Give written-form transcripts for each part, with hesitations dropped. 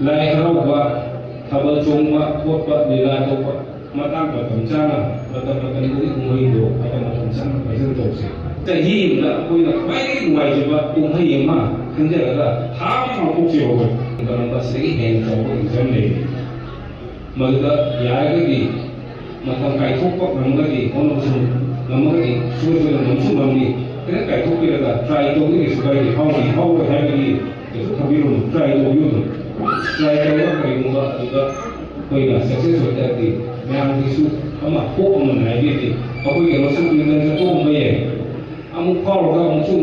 Lai harauwa thaba chongwa khotpa lila tokpa matang matam chana matam uri kumaido ata matam chana paisang tokse chahi la koina kwai nuai jiba kumhai ma khanjaraga thama ma kokse hoga karamba segi hen tawko exam le magda yagagi matam kai thokpa ngamgagi onusum ngamgagi suwe namsu mamni kena kai thokpiraga try tokni sukai hawi hawi hawi thabiru try to try to kayumba aduga koina success hoitadi ma'am किसु अमा कोप मन है ये थी अकोई के मौसम की नजर से तो मैं ये अमु कॉल का मुझे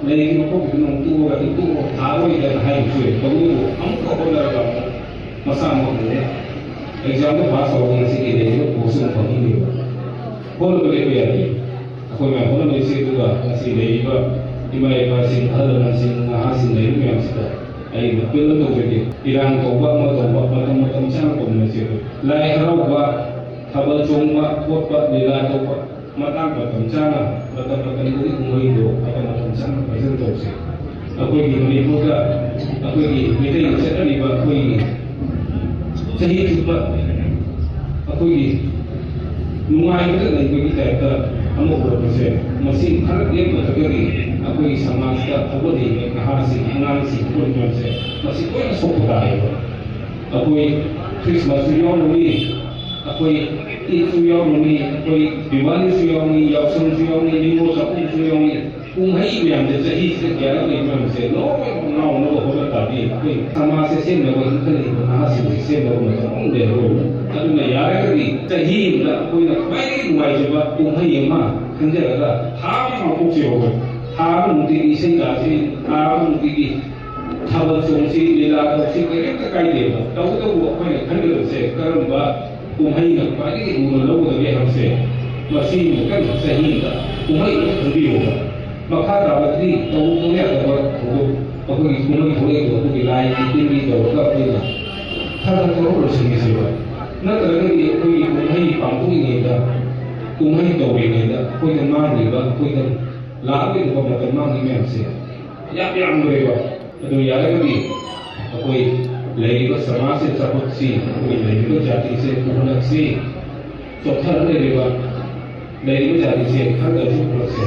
लेकिन को भी नों तू का तू थारो ये ना है मुझे कभी वो हम को बोला का मसा मो एग्जाम में पास हो गए इसी के लिए कोर्स में पढ़ी नहीं बोल बोले पे यार अकोई मैं बोला मैं इसे दूंगा ऐसे नहीं बा इमाय पासिंग हर नसिंग हासिंग नहीं मैं आपसे ai mapil to jodi irang to ba matam chang ko me se lai harauwa thaba chongwa khotpa lila tokpa matang matam chana matam uri kumaido ata matam chang paisang tokse akoi gi ni ko ga akoi gi mitei se ani ba akoi chahi chuppa akoi gi nuai ka nai ko gi ta ta amu ko se masin kharak ye ko thagari akoi samaj ka thawadi kahasi angang si ko nyon se masih ko na sopo tayo akoi Christmas yo ni akoi Eid yo ni akoi Diwali yo ni Yausam yo ni Limo sa yo ni kung hai yang de sahi se kya ni man se no ho ta di akoi samaj se sen no ko ni kahasi se no ma ong de ro adu na ya ka di sahi la akoi na mai nuai jiba kung hai ma khanjaraga thama ma ko se ho थाम मुक्ति इसे गासे थाम मुक्ति की थावल सोंसी लीला तोसी के एक काय देवा तब तो वो अपने खंडर से कर्म बा कुम्हाई न पारी उन लोग लगे हमसे मसीह में कर सही का कुम्हाई खंडी होगा मखा रावती तो वो ने अगर वो अपनी कुम्हाई होए तो वो लाई की भी तो का अपनी था तो वो संगे से हुआ न तरह की कोई कुम्हाई पांगु नहीं था कुम्हाई तो भी नहीं था कोई मान नहीं बा कोई लाभ को मतलब मांगी में हमसे या भी हम लोग तो यार कभी कोई लड़की को समाज से सबक सी कोई लड़की को जाति से उन्नत सी चौथा ले लेगा लड़की को जाति से हर गलती से